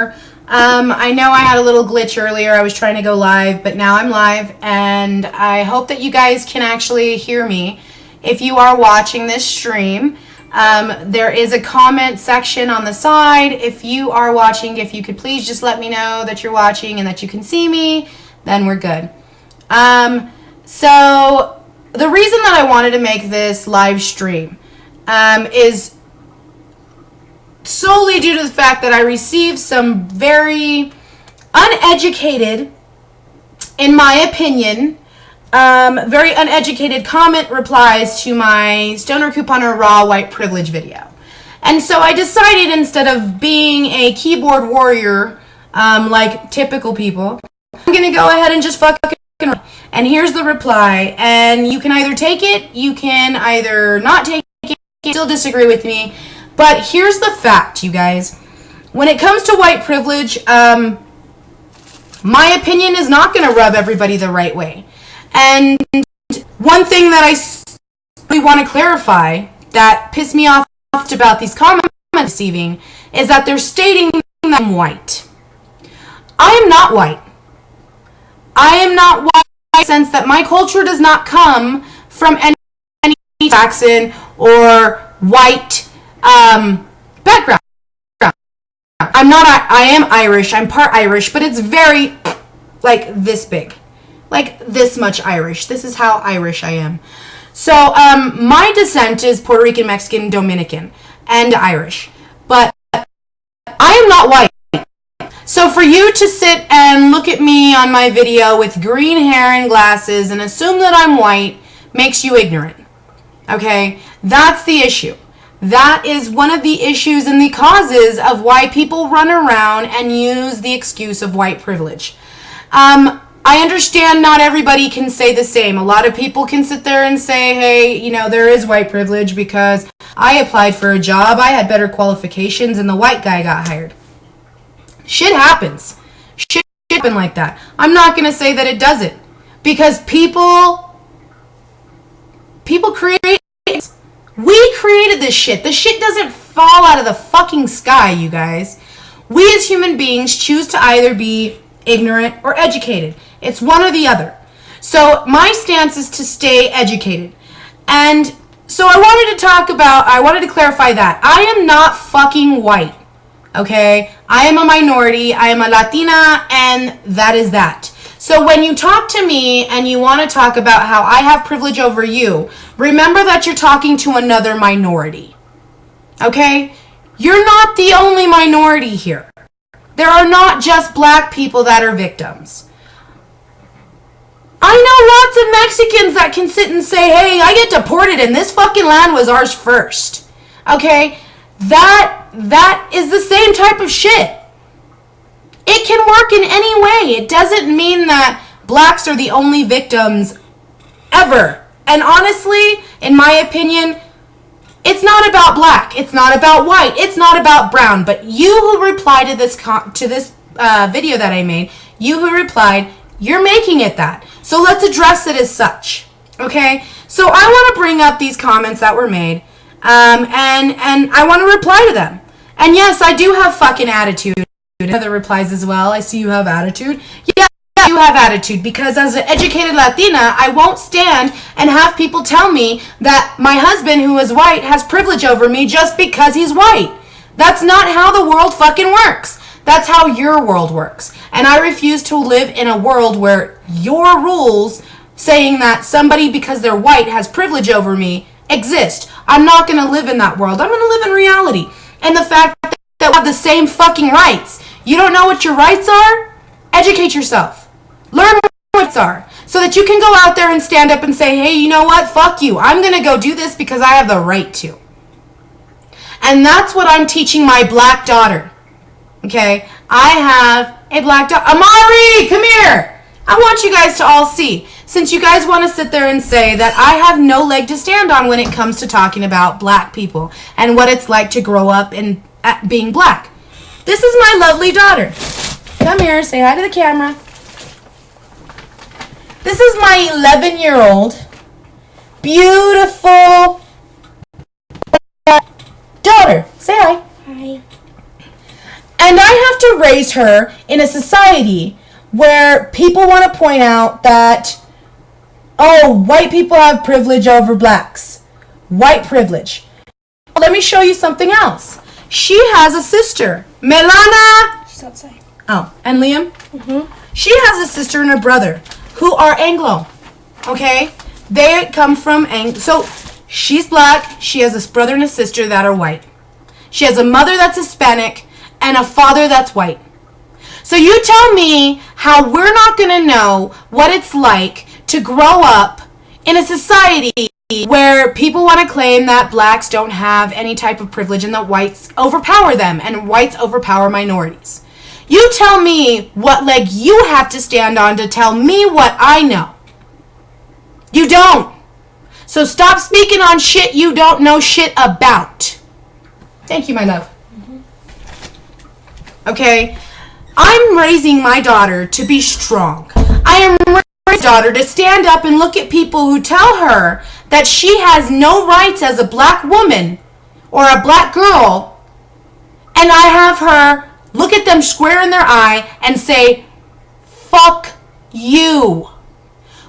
I know I had a little glitch earlier. I was trying to go live, but now I'm live, and I hope that you guys can actually hear me. If you are watching this stream, there is a comment section on the side. If you are watching, if you could please just let me know that you're watching and that you can see me, then we're good. So the reason that I wanted to make this live stream is solely due to the fact that I received some very uneducated, in my opinion, very uneducated comment replies to my Stoner Couponer Raw White Privilege video. And so I decided, instead of being a keyboard warrior like typical people, I'm going to go ahead and just fucking. And here's the reply. And you can either take it, you can either not take it, you can still disagree with me. But here's the fact, you guys. When it comes to white privilege, my opinion is not going to rub everybody the right way. And one thing that I really want to clarify that pissed me off about these comments receiving is that they're stating that I'm white. I am not white. I am not white in the sense that my culture does not come from any Saxon or white background. I am Irish. I'm part Irish, but it's very, like, this big. Like, this much Irish. This is how Irish I am. So, my descent is Puerto Rican, Mexican, Dominican, and Irish. But I am not white. So for you to sit and look at me on my video with green hair and glasses and assume that I'm white makes you ignorant. Okay? That's the issue. That is one of the issues and the causes of why people run around and use the excuse of white privilege. I understand not everybody can say the same. A lot of people can sit there and say, hey, you know, there is white privilege because I applied for a job, I had better qualifications, and the white guy got hired. Shit happens. Shit happen like that. I'm not going to say that it doesn't. Because people create. We created this shit. The shit doesn't fall out of the fucking sky, you guys. We as human beings choose to either be ignorant or educated. It's one or the other. So my stance is to stay educated. And so I wanted to clarify that. I am not fucking white. Okay? I am a minority. I am a Latina, and that is that. So when you talk to me and you want to talk about how I have privilege over you, remember that you're talking to another minority. Okay? You're not the only minority here. There are not just black people that are victims. I know lots of Mexicans that can sit and say, hey, I get deported and this fucking land was ours first. Okay? That is the same type of shit. It can work in any way. It doesn't mean that blacks are the only victims ever. And honestly, in my opinion, it's not about black. It's not about white. It's not about brown. But you who replied to this video that I made, you who replied, you're making it that. So let's address it as such. Okay? So I want to bring up these comments that were made, and I want to reply to them. And yes, I do have fucking attitude. Other replies as well. I see you have attitude. Yeah, you have attitude, because as an educated Latina, I won't stand and have people tell me that my husband, who is white, has privilege over me just because he's white. That's not how the world fucking works. That's how your world works. And I refuse to live in a world where your rules saying that somebody, because they're white, has privilege over me exist. I'm not going to live in that world. I'm going to live in reality. And the fact that we have the same fucking rights. You don't know what your rights are? Educate yourself. Learn what your rights are. So that you can go out there and stand up and say, hey, you know what? Fuck you. I'm going to go do this because I have the right to. And that's what I'm teaching my black daughter. Okay? I have a black daughter. Amari, come here. I want you guys to all see. Since you guys want to sit there and say that I have no leg to stand on when it comes to talking about black people and what it's like to grow up in being black. This is my lovely daughter. Come here, say hi to the camera. This is my 11-year-old beautiful daughter. Say hi. Hi. And I have to raise her in a society where people want to point out that, oh, white people have privilege over blacks. White privilege. Let me show you something else. She has a sister. Melana. She's outside. Oh, and Liam? Mm-hmm. She has a sister and a brother who are Anglo. Okay? They come from So, she's black. She has a brother and a sister that are white. She has a mother that's Hispanic and a father that's white. So you tell me how we're not going to know what it's like to grow up in a society where people want to claim that blacks don't have any type of privilege and that whites overpower them and whites overpower minorities. You tell me what leg you have to stand on to tell me what I know. You don't. So stop speaking on shit you don't know shit about. Thank you, my love. Okay? I'm raising my daughter to be strong. I am raising my daughter to stand up and look at people who tell her that she has no rights as a black woman or a black girl, and I have her look at them square in their eye and say, fuck you.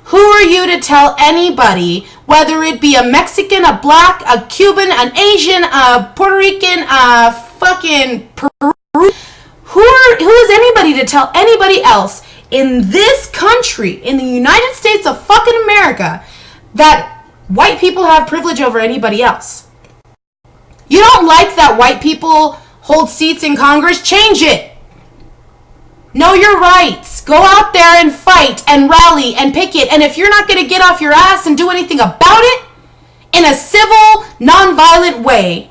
Who are you to tell anybody, whether it be a Mexican, a black, a Cuban, an Asian, a Puerto Rican, a fucking Peru? Who is anybody to tell anybody else in this country, in the United States of fucking America, that white people have privilege over anybody else? You don't like that white people hold seats in Congress? Change it. Know your rights. Go out there and fight and rally and picket. And if you're not going to get off your ass and do anything about it in a civil, nonviolent way,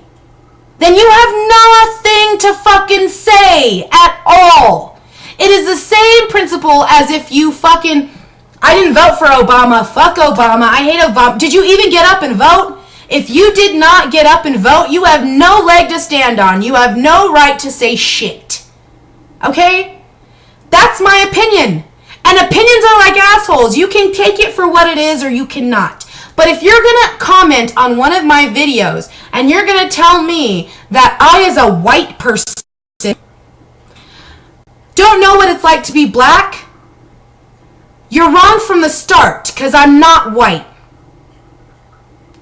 then you have nothing to fucking say at all. It is the same principle as if you fucking, I didn't vote for Obama. Fuck Obama. I hate Obama. Did you even get up and vote? If you did not get up and vote, you have no leg to stand on. You have no right to say shit. Okay? That's my opinion. And opinions are like assholes. You can take it for what it is or you cannot. But if you're going to comment on one of my videos and you're going to tell me that I, as a white person, don't know what it's like to be black, you're wrong from the start, because I'm not white.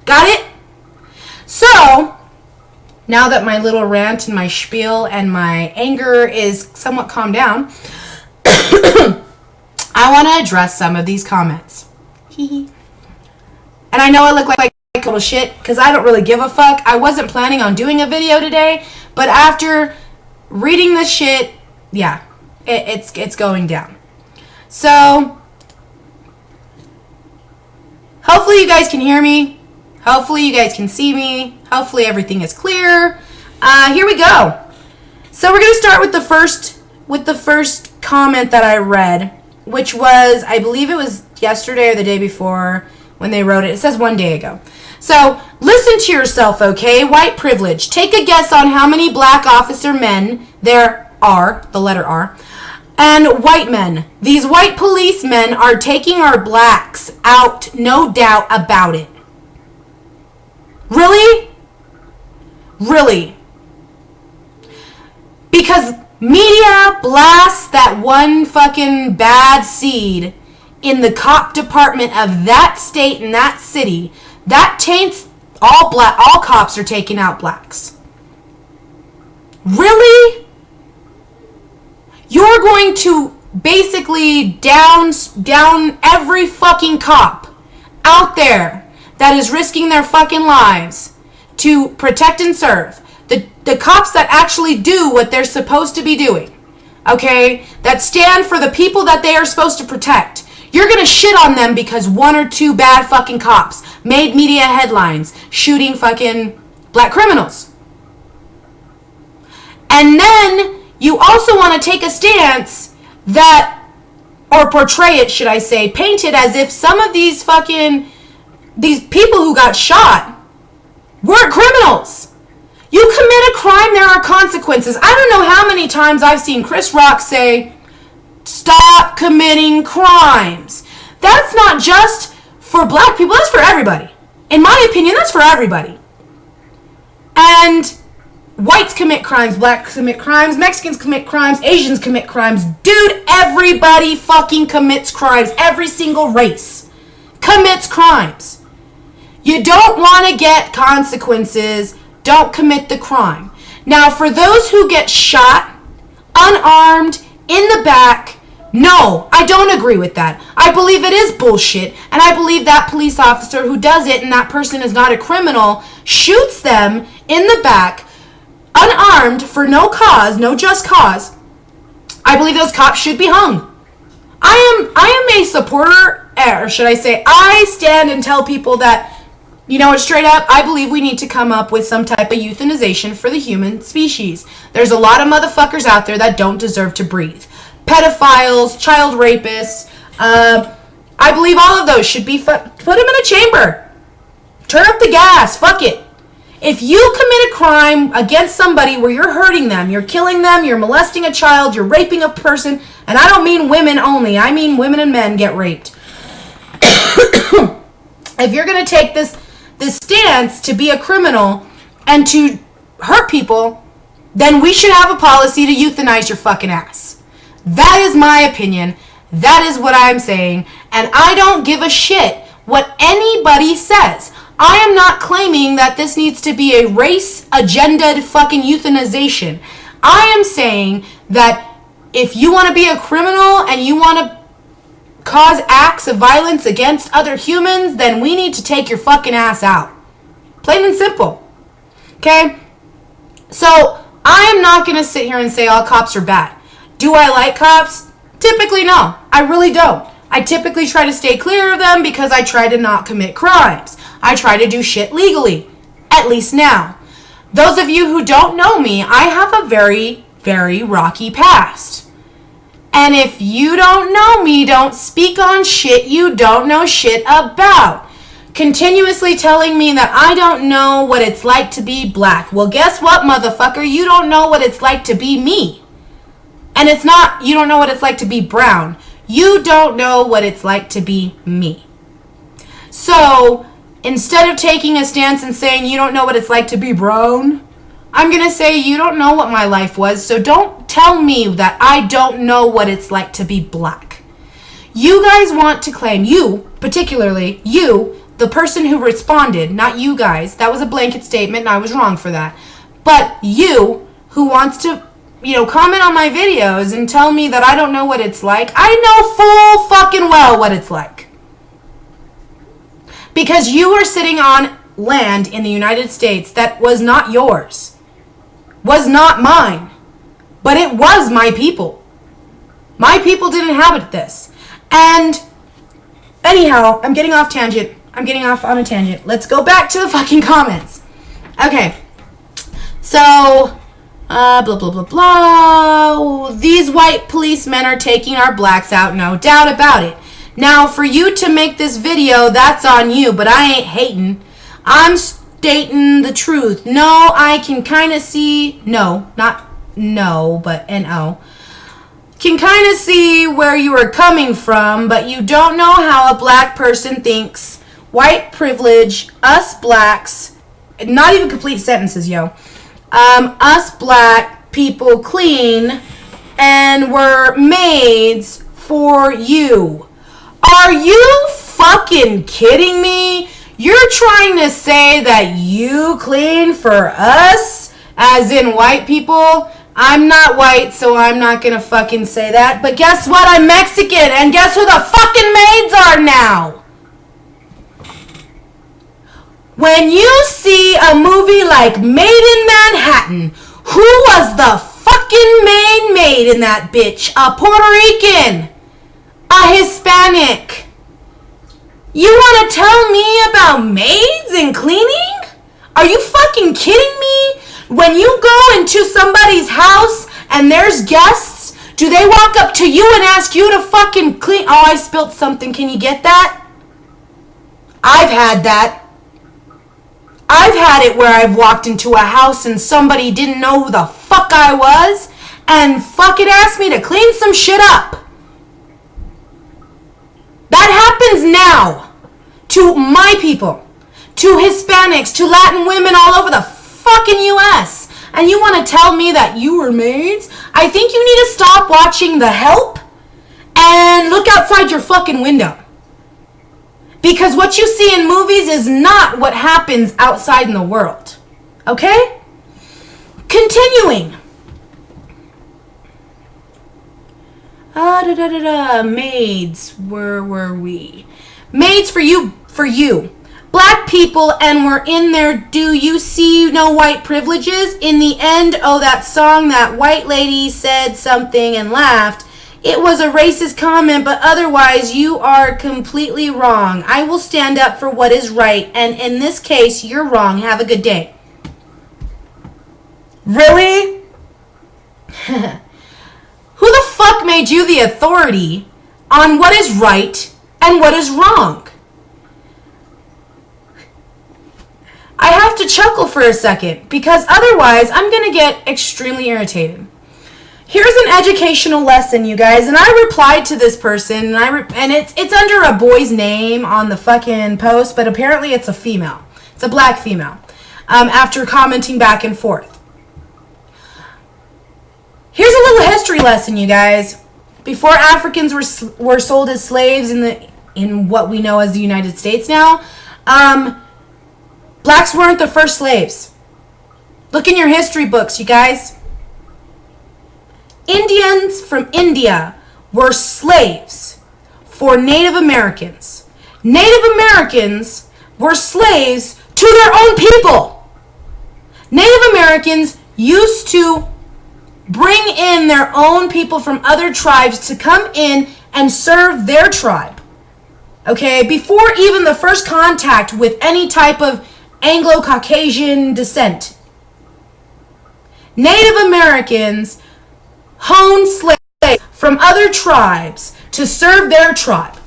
Got it? So, now that my little rant and my spiel and my anger is somewhat calmed down, I want to address some of these comments. And I know I look like little shit because I don't really give a fuck. I wasn't planning on doing a video today, but after reading this shit, yeah, it's going down. So, hopefully you guys can hear me. Hopefully you guys can see me. Hopefully everything is clear. Here we go. So we're going to start with the first comment that I read, which was, I believe it was yesterday or the day before when they wrote it. It says 1 day ago. So, listen to yourself, okay? White privilege. Take a guess on how many black officer men there are, the letter R, and white men. These white policemen are taking our blacks out, no doubt about it. Really? Really? Because media blasts that one fucking bad seed in the cop department of that state and that city, that taints all cops are taking out blacks. Really? You're going to basically down every fucking cop out there that is risking their fucking lives to protect and serve. The cops that actually do what they're supposed to be doing. Okay? That stand for the people that they are supposed to protect. You're gonna shit on them because one or two bad fucking cops made media headlines shooting fucking black criminals. And then you also want to take a stance that, or portray it, should I say, paint it as if some of these people who got shot weren't criminals. You commit a crime, there are consequences. I don't know how many times I've seen Chris Rock say, stop committing crimes. That's not just for black people, that's for everybody. In my opinion, that's for everybody. And Whites commit crimes, blacks commit crimes, Mexicans commit crimes, Asians commit crimes. Dude, everybody fucking commits crimes. Every single race commits crimes. You don't want to get consequences. Don't commit the crime. Now, for those who get shot, unarmed, in the back, no, I don't agree with that. I believe it is bullshit, and I believe that police officer who does it and that person is not a criminal, shoots them in the back, unarmed, for no cause, no just cause. I believe those cops should be hung. I am a supporter, or should I say, I stand and tell people that, you know what, straight up, I believe we need to come up with some type of euthanization for the human species. There's a lot of motherfuckers out there that don't deserve to breathe. Pedophiles, child rapists, I believe all of those should be, put them in a chamber. Turn up the gas, fuck it. If you commit a crime against somebody where you're hurting them, you're killing them, you're molesting a child, you're raping a person, and I don't mean women only, I mean women and men get raped. If you're going to take this stance to be a criminal and to hurt people, then we should have a policy to euthanize your fucking ass. That is my opinion. That is what I'm saying. And I don't give a shit what anybody says. I am not claiming that this needs to be a race agendaed fucking euthanization. I am saying that if you want to be a criminal and you want to cause acts of violence against other humans, then we need to take your fucking ass out. Plain and simple. Okay? So, I am not going to sit here and say all cops are bad. Do I like cops? Typically, no. I really don't. I typically try to stay clear of them because I try to not commit crimes. I try to do shit legally. At least now. Those of you who don't know me, I have a very, very rocky past. And if you don't know me, don't speak on shit you don't know shit about. Continuously telling me that I don't know what it's like to be black. Well, guess what, motherfucker? You don't know what it's like to be me. And it's not, you don't know what it's like to be brown. You don't know what it's like to be me. So, instead of taking a stance and saying you don't know what it's like to be brown, I'm going to say you don't know what my life was, so don't tell me that I don't know what it's like to be black. You guys want to claim, you, particularly, you, the person who responded, not you guys, that was a blanket statement and I was wrong for that, but you, who wants to, comment on my videos and tell me that I don't know what it's like, I know full fucking well what it's like. Because you are sitting on land in the United States that was not yours. Was not mine, but it was my people. My people didn't inhabit this. And anyhow, I'm getting off tangent. I'm getting off on a tangent. Let's go back to the fucking comments. Okay. So, blah, blah, blah, blah. These white policemen are taking our blacks out, no doubt about it. Now, for you to make this video, that's on you, but I ain't hating. I'm stating the truth. No, I can kind of see, no, not no, but N-O. Can kind of see where you are coming from, but you don't know how a black person thinks. White privilege, us blacks, not even complete sentences, yo. Us black people clean and were maids for you. Are you fucking kidding me? You're trying to say that you clean for us, as in white people? I'm not white, so I'm not gonna fucking say that. But guess what? I'm Mexican, and guess who the fucking maids are now? When you see a movie like Made in Manhattan, who was the fucking main maid in that bitch? A Puerto Rican? A Hispanic? You want to tell me about maids and cleaning? Are you fucking kidding me? When you go into somebody's house and there's guests, do they walk up to you and ask you to fucking clean? Oh, I spilled something. Can you get that? I've had that. I've had it where I've walked into a house and somebody didn't know who the fuck I was and fucking asked me to clean some shit up. That happens now. To my people, to Hispanics, to Latin women all over the fucking U.S. and you want to tell me that you were maids, I think you need to stop watching The Help and look outside your fucking window. Because what you see in movies is not what happens outside in the world. Okay? Continuing. Maids. Where were we? Maids for you. Black people, and we're in there. Do you see no white privileges? In the end, oh, that song, that white lady said something and laughed. It was a racist comment, but otherwise you are completely wrong. I will stand up for what is right, and in this case, you're wrong. Have a good day. Really? Who the fuck made you the authority on what is right and what is wrong? I have to chuckle for a second, because otherwise I'm going to get extremely irritated. Here's an educational lesson, you guys, and I replied to this person, and it's under a boy's name on the fucking post, but apparently it's a female. It's a black female, after commenting back and forth. Here's a little history lesson, you guys. Before Africans were sold as slaves in what we know as the United States now, blacks weren't the first slaves. Look in your history books, you guys. Indians from India were slaves for Native Americans. Native Americans were slaves to their own people. Native Americans used to bring in their own people from other tribes to come in and serve their tribe. Okay, before even the first contact with any type of Anglo-Caucasian descent. Native Americans honed slaves from other tribes to serve their tribe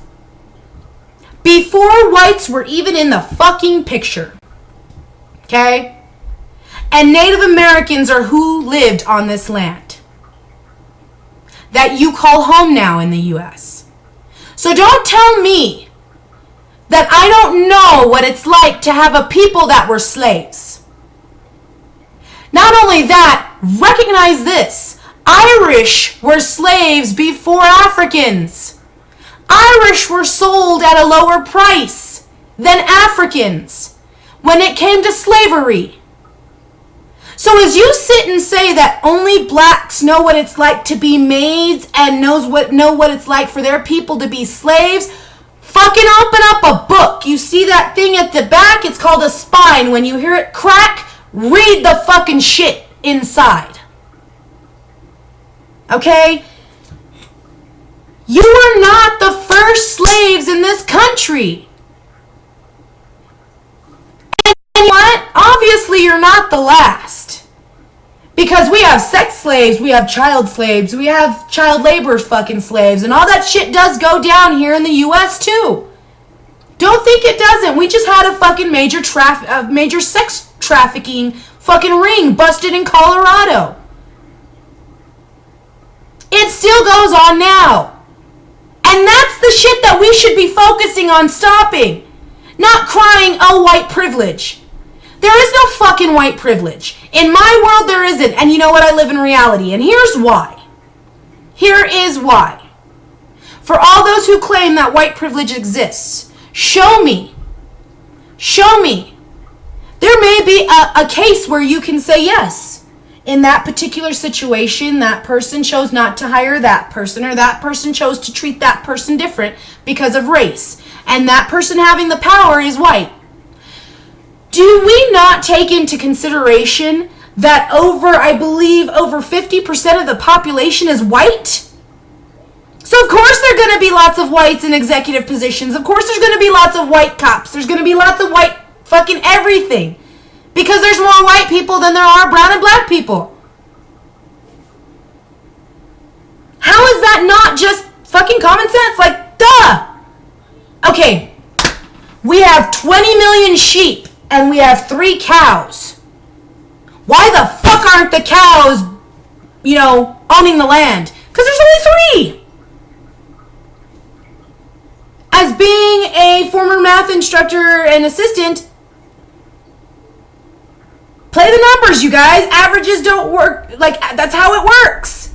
before whites were even in the fucking picture. Okay? And Native Americans are who lived on this land that you call home now in the U.S. So don't tell me that I don't know what it's like to have a people that were slaves. Not only that, recognize this. Irish were slaves before Africans. Irish were sold at a lower price than Africans when it came to slavery. So as you sit and say that only blacks know what it's like to be maids and know what it's like for their people to be slaves, fucking open up a book. You see that thing at the back? It's called a spine. When you hear it crack, read the fucking shit inside. Okay? You are not the first slaves in this country. And what? Obviously, you're not the last. Because we have sex slaves, we have child slaves, we have child labor fucking slaves, and all that shit does go down here in the U.S. too. Don't think it doesn't. We just had a fucking major sex trafficking fucking ring busted in Colorado. It still goes on now. And that's the shit that we should be focusing on stopping. Not crying, oh, white privilege. There is no fucking white privilege. In my world, there isn't. And you know what? I live in reality. And here's why. Here is why. For all those who claim that white privilege exists, show me. Show me. There may be a case where you can say yes. In that particular situation, that person chose not to hire that person, or that person chose to treat that person different because of race. And that person having the power is white. Do we not take into consideration that I believe over 50% of the population is white? So of course there are going to be lots of whites in executive positions. Of course there's going to be lots of white cops. There's going to be lots of white fucking everything. Because there's more white people than there are brown and black people. How is that not just fucking common sense? Like, duh! Okay, we have 20 million sheep and we have 3 cows. Why the fuck aren't the cows, owning the land? Because there's only 3! As being a former math instructor and assistant, play Play the numbers, you guys. Averages don't work. Like, that's how it works.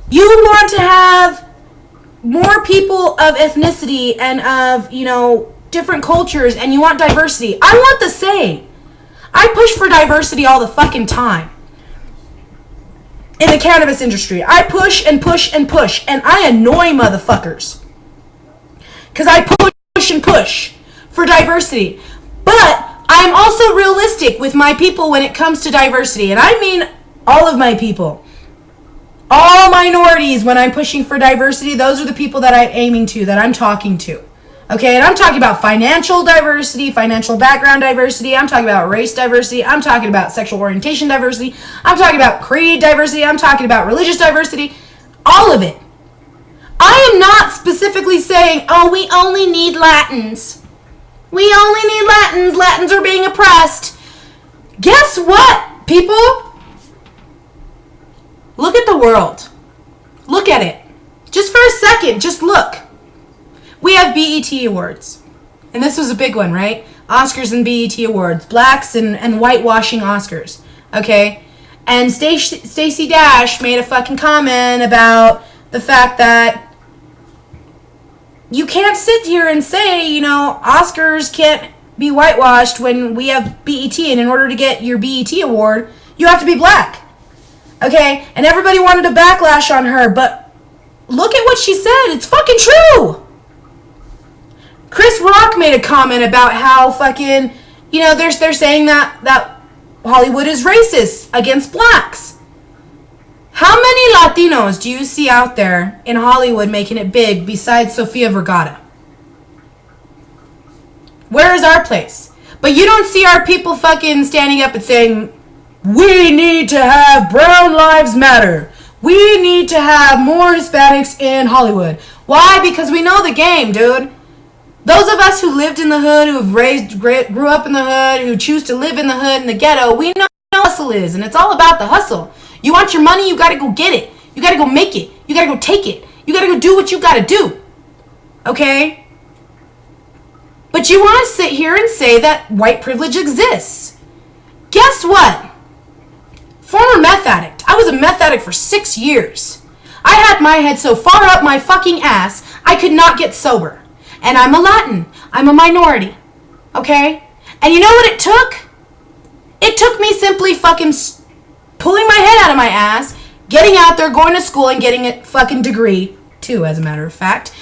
You want to have more people of ethnicity and of, different cultures, and you want diversity. I want the same. I push for diversity all the fucking time. In the cannabis industry, I push and push and push, and I annoy motherfuckers. Because I push and push for diversity. But I'm also realistic with my people when it comes to diversity. And I mean all of my people. All minorities, when I'm pushing for diversity, those are the people that I'm aiming to, that I'm talking to. Okay, and I'm talking about financial diversity, financial background diversity. I'm talking about race diversity. I'm talking about sexual orientation diversity. I'm talking about creed diversity. I'm talking about religious diversity. All of it. I am not specifically saying, oh, we only need Latins. We only need Latins. Latins are being oppressed. Guess what, people? Look at the world. Look at it. Just for a second, just look. We have BET Awards. And this was a big one, right? Oscars and BET Awards. Blacks and whitewashing Oscars. Okay? And Stacey Dash made a fucking comment about the fact that you can't sit here and say, Oscars can't be whitewashed when we have BET. And in order to get your BET Award, you have to be black. Okay? And everybody wanted to backlash on her. But look at what she said. It's fucking true. Chris Rock made a comment about how fucking, they're saying that Hollywood is racist against blacks. How many Latinos do you see out there in Hollywood making it big besides Sofia Vergara? Where is our place? But you don't see our people fucking standing up and saying, we need to have Brown Lives Matter. We need to have more Hispanics in Hollywood. Why? Because we know the game, dude. Those of us who lived in the hood, who have grew up in the hood, who choose to live in the hood, in the ghetto, we know what hustle is, and it's all about the hustle. You want your money, you gotta go get it. You gotta go make it. You gotta go take it. You gotta go do what you gotta do. Okay? But you want to sit here and say that white privilege exists. Guess what? Former meth addict. I was a meth addict for 6 years. I had my head so far up my fucking ass, I could not get sober. And I'm a Latin. I'm a minority. Okay? And you know what it took? It took me simply fucking pulling my head out of my ass, getting out there, going to school, and getting a fucking degree, too, as a matter of fact,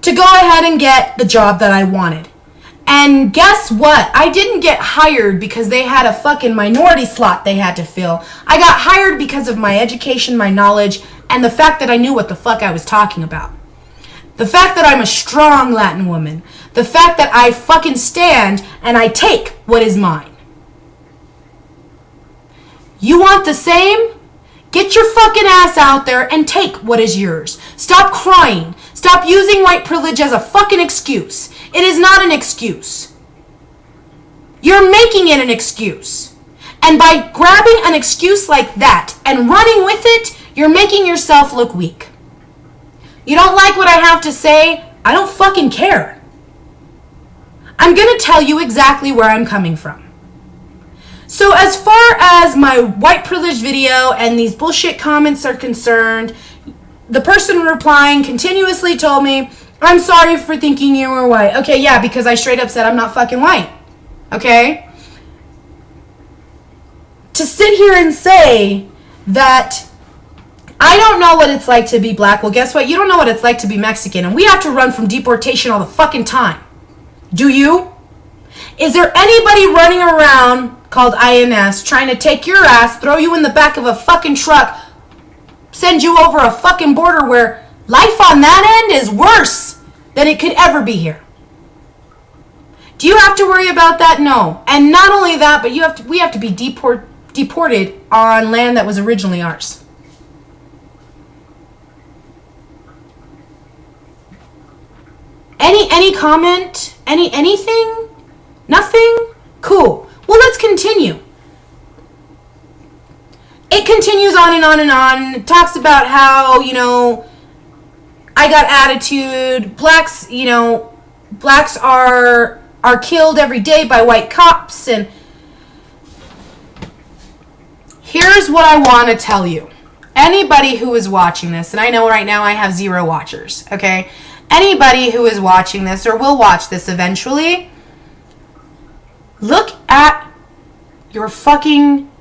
to go ahead and get the job that I wanted. And guess what? I didn't get hired because they had a fucking minority slot they had to fill. I got hired because of my education, my knowledge, and the fact that I knew what the fuck I was talking about. The fact that I'm a strong Latin woman. The fact that I fucking stand and I take what is mine. You want the same? Get your fucking ass out there and take what is yours. Stop crying. Stop using white privilege as a fucking excuse. It is not an excuse. You're making it an excuse. And by grabbing an excuse like that and running with it, you're making yourself look weak. You don't like what I have to say? I don't fucking care. I'm going to tell you exactly where I'm coming from. So as far as my white privilege video and these bullshit comments are concerned, the person replying continuously told me, I'm sorry for thinking you were white. Okay, yeah, because I straight up said I'm not fucking white. Okay? To sit here and say that I don't know what it's like to be black. Well, guess what? You don't know what it's like to be Mexican. And we have to run from deportation all the fucking time. Do you? Is there anybody running around called INS trying to take your ass, throw you in the back of a fucking truck, send you over a fucking border where life on that end is worse than it could ever be here? Do you have to worry about that? No. And not only that, but we have to be deported on land that was originally ours. Any comment? Anything? Nothing? Cool. Well, let's continue. It continues on and on and on. It talks about how, I got attitude. Blacks are killed every day by white cops. And Here's what I want to tell you. Anybody who is watching this, and I know right now I have 0 watchers, okay? Anybody who is watching this or will watch this eventually, look at your fucking,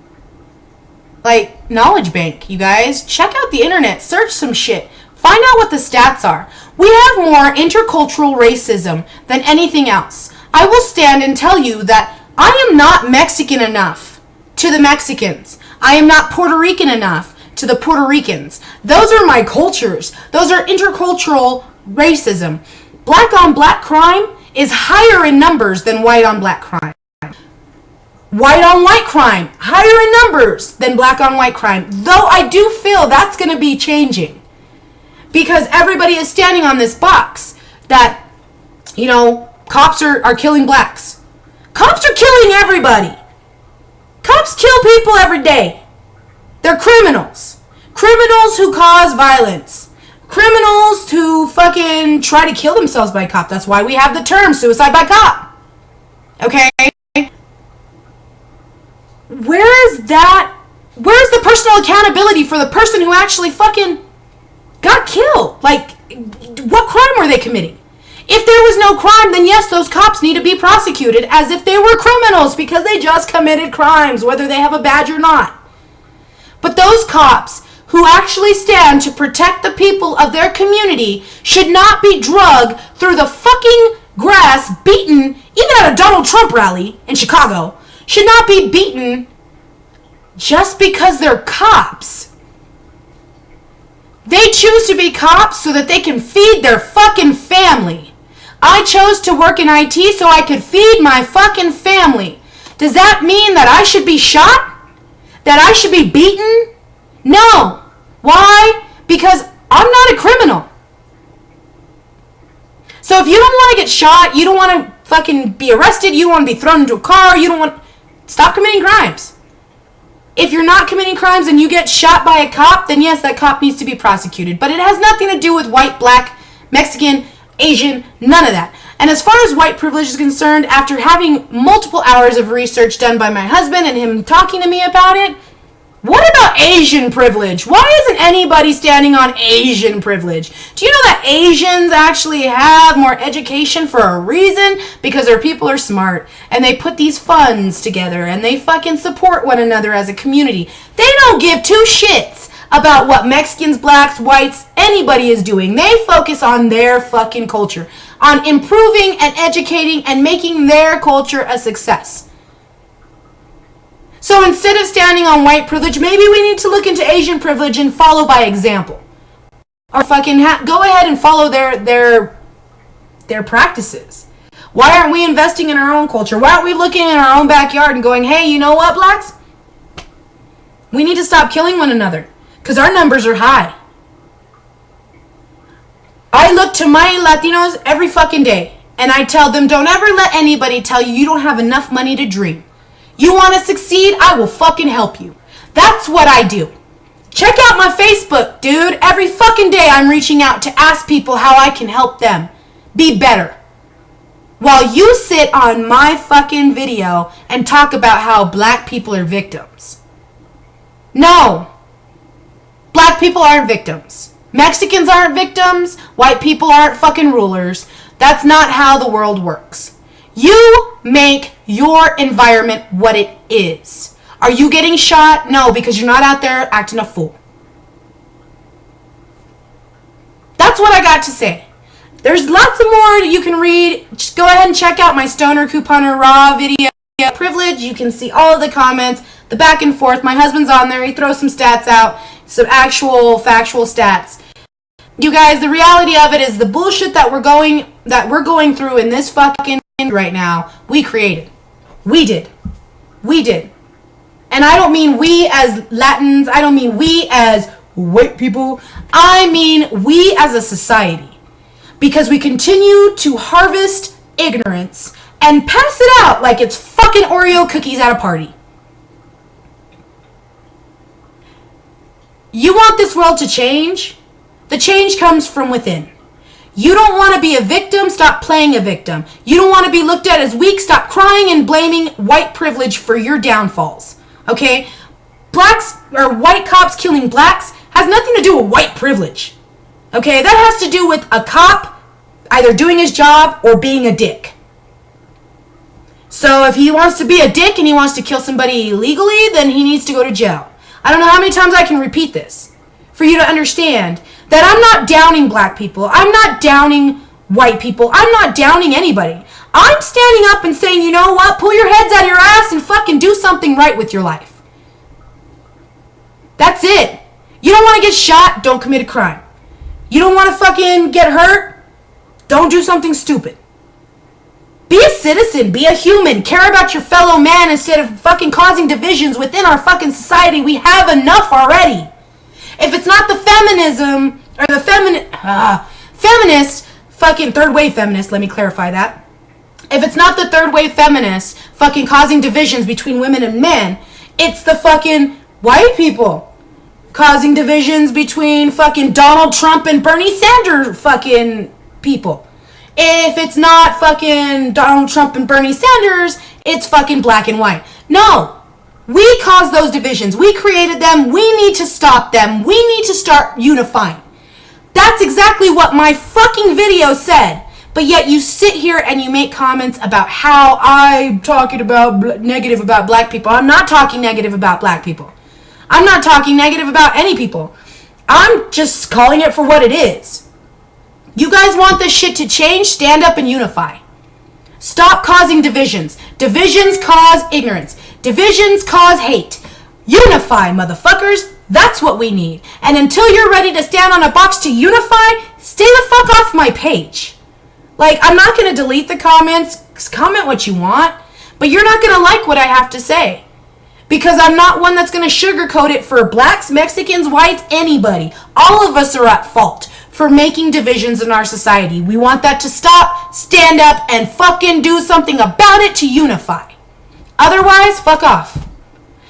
knowledge bank, you guys. Check out the internet. Search some shit. Find out what the stats are. We have more intercultural racism than anything else. I will stand and tell you that I am not Mexican enough to the Mexicans. I am not Puerto Rican enough to the Puerto Ricans. Those are my cultures. Those are intercultural racism. Black on black crime is higher in numbers than white on black crime. White on white crime, higher in numbers than black on white crime. Though I do feel that's going to be changing. Because everybody is standing on this box that, cops are killing blacks. Cops are killing everybody. Cops kill people every day. They're criminals. Criminals who cause violence. Criminals who fucking try to kill themselves by cop. That's why we have the term suicide by cop. Okay? Where's the personal accountability for the person who actually fucking got killed? What crime were they committing? If there was no crime, then yes, those cops need to be prosecuted as if they were criminals because they just committed crimes, whether they have a badge or not. But those cops who actually stand to protect the people of their community should not be drugged through the fucking grass, beaten, even at a Donald Trump rally in Chicago, should not be beaten just because they're cops. They choose to be cops so that they can feed their fucking family. I chose to work in IT so I could feed my fucking family. Does that mean that I should be shot? That I should be beaten? No. Why? Because I'm not a criminal. So if you don't want to get shot, you don't want to fucking be arrested, you don't want to be thrown into a car, stop committing crimes. If you're not committing crimes and you get shot by a cop, then yes, that cop needs to be prosecuted. But it has nothing to do with white, black, Mexican, Asian, none of that. And as far as white privilege is concerned, after having multiple hours of research done by my husband and him talking to me about it, what about Asian privilege? Why isn't anybody standing on Asian privilege? Do you know that Asians actually have more education for a reason? Because their people are smart and they put these funds together and they fucking support one another as a community. They don't give two shits about what Mexicans, blacks, whites, anybody is doing. They focus on their fucking culture, on improving and educating and making their culture a success. So instead of standing on white privilege, maybe we need to look into Asian privilege and follow by example. Or fucking go ahead and follow their practices. Why aren't we investing in our own culture? Why aren't we looking in our own backyard and going, hey, you know what, blacks? We need to stop killing one another because our numbers are high. I look to my Latinos every fucking day and I tell them, don't ever let anybody tell you don't have enough money to dream. You want to succeed? I will fucking help you. That's what I do. Check out my Facebook, dude. Every fucking day I'm reaching out to ask people how I can help them be better. While you sit on my fucking video and talk about how black people are victims. No. Black people aren't victims. Mexicans aren't victims. White people aren't fucking rulers. That's not how the world works. You make your environment what it is. Are you getting shot? No, because you're not out there acting a fool. That's what I got to say. There's lots of more you can read. Just go ahead and check out my Stoner Couponer Raw video. Privilege. You can see all of the comments, the back and forth. My husband's on there. He throws some stats out, some actual factual stats. You guys, the reality of it is the bullshit that we're going through in this fucking right now, we created. We did. And I don't mean we as Latins. I don't mean we as white people. I mean we as a society. Because we continue to harvest ignorance and pass it out like it's fucking Oreo cookies at a party. You want this world to change? The change comes from within. You don't want to be a victim, stop playing a victim. You don't want to be looked at as weak, stop crying and blaming white privilege for your downfalls. Okay? blacks or white cops killing blacks has nothing to do with white privilege. Okay, that has to do with a cop either doing his job or being a dick. So if he wants to be a dick and he wants to kill somebody illegally, then he needs to go to jail. I don't know how many times I can repeat this for you to understand that I'm not downing black people. I'm not downing white people. I'm not downing anybody. I'm standing up and saying, you know what? Pull your heads out of your ass and fucking do something right with your life. That's it. You don't want to get shot, don't commit a crime. You don't want to fucking get hurt, don't do something stupid. Be a citizen, be a human, care about your fellow man instead of fucking causing divisions within our fucking society. We have enough already. If it's not the feminism, or the feminist, fucking third wave feminists, let me clarify that. If it's not the third wave feminists fucking causing divisions between women and men, it's the fucking white people causing divisions between fucking Donald Trump and Bernie Sanders fucking people. If it's not fucking Donald Trump and Bernie Sanders, it's fucking black and white. No. We caused those divisions. We created them. We need to stop them. We need to start unifying. That's exactly what my fucking video said. But yet you sit here and you make comments about how I'm talking about negative about black people. I'm not talking negative about black people. I'm not talking negative about any people. I'm just calling it for what it is. You guys want this shit to change? Stand up and unify. Stop causing divisions. Divisions cause ignorance. Divisions cause hate. Unify, motherfuckers. That's what we need. And until you're ready to stand on a box to unify, stay the fuck off my page. Like, I'm not going to delete the comments. Comment what you want. But you're not going to like what I have to say. Because I'm not one that's going to sugarcoat it for blacks, Mexicans, whites, anybody. All of us are at fault for making divisions in our society. We want that to stop, stand up, and fucking do something about it to unify. Otherwise, fuck off.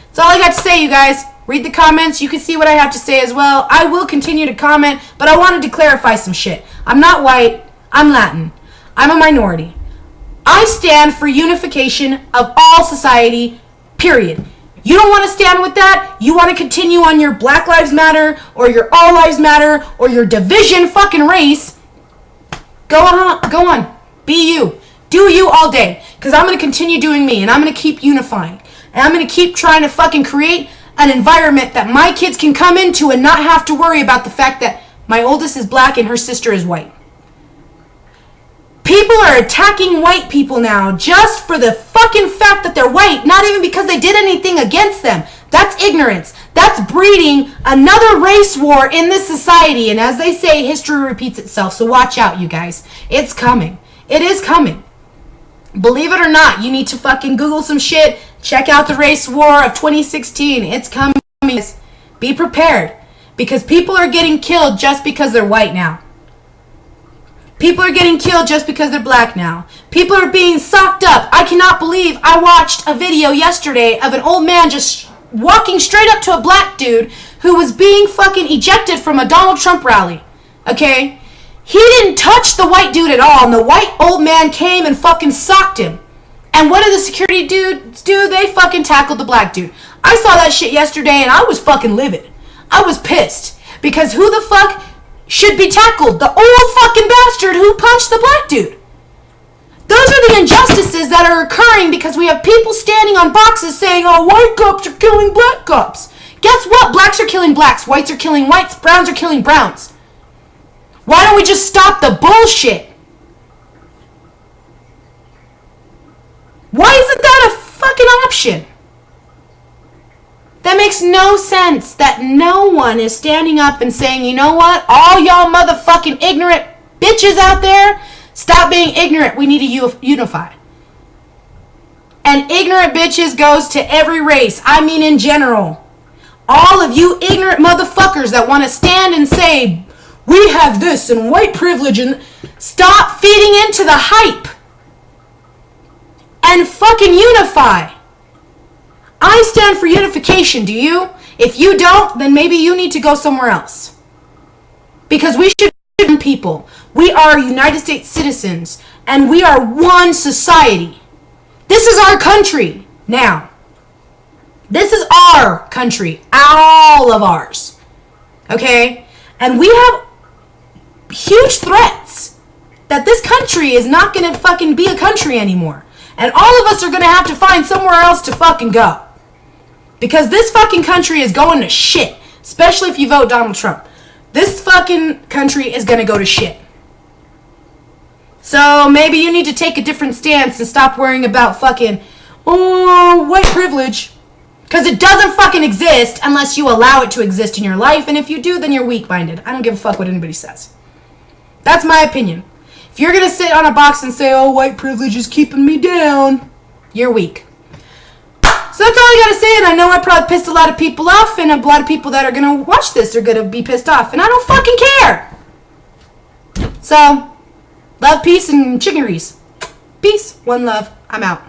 That's all I got to say, you guys. Read the comments. You can see what I have to say as well. I will continue to comment, but I wanted to clarify some shit. I'm not white. I'm Latin. I'm a minority. I stand for unification of all society, period. You don't want to stand with that? You want to continue on your Black Lives Matter or your All Lives Matter or your division fucking race? Go on. Be you. Do you all day. Because I'm going to continue doing me and I'm going to keep unifying. And I'm going to keep trying to fucking create an environment that my kids can come into and not have to worry about the fact that my oldest is black and her sister is white. People are attacking white people now just for the fucking fact that they're white, not even because they did anything against them. That's ignorance. That's breeding another race war in this society. And as they say, history repeats itself. So watch out, you guys. It's coming. It is coming. Believe it or not, you need to fucking Google some shit. Check out the race war of 2016. It's coming. Be prepared. Because people are getting killed just because they're white now. People are getting killed just because they're black now. People are being socked up. I cannot believe I watched a video yesterday of an old man just walking straight up to a black dude who was being fucking ejected from a Donald Trump rally. Okay? He didn't touch the white dude at all, and the white old man came and fucking socked him. And what did the security dudes do? They fucking tackled the black dude. I saw that shit yesterday and I was fucking livid. I was pissed. Because who the fuck should be tackled? The old fucking bastard who punched the black dude. Those are the injustices that are occurring because we have people standing on boxes saying, oh, white cops are killing black cops. Guess what? Blacks are killing blacks. Whites are killing whites. Browns are killing browns. Why don't we just stop the bullshit? Why isn't that a fucking option? That makes no sense that no one is standing up and saying, you know what? All y'all motherfucking ignorant bitches out there, stop being ignorant. We need to unify. And ignorant bitches goes to every race. I mean in general. All of you ignorant motherfuckers that want to stand and say, we have this and white privilege, and stop feeding into the hype. And fucking unify. I stand for unification, do you? If you don't, then maybe you need to go somewhere else. Because we should be people. We are United States citizens, and we are one society. This is our country now. This is our country. All of ours. Okay? And we have huge threats that this country is not going to fucking be a country anymore. And all of us are going to have to find somewhere else to fucking go. Because this fucking country is going to shit. Especially if you vote Donald Trump. This fucking country is going to go to shit. So maybe you need to take a different stance and stop worrying about fucking, white privilege. Because it doesn't fucking exist unless you allow it to exist in your life. And if you do, then you're weak-minded. I don't give a fuck what anybody says. That's my opinion. If you're going to sit on a box and say, white privilege is keeping me down, you're weak. So that's all I got to say. And I know I probably pissed a lot of people off. And a lot of people that are going to watch this are going to be pissed off. And I don't fucking care. So, love, peace, and chickeries. Peace, one love. I'm out.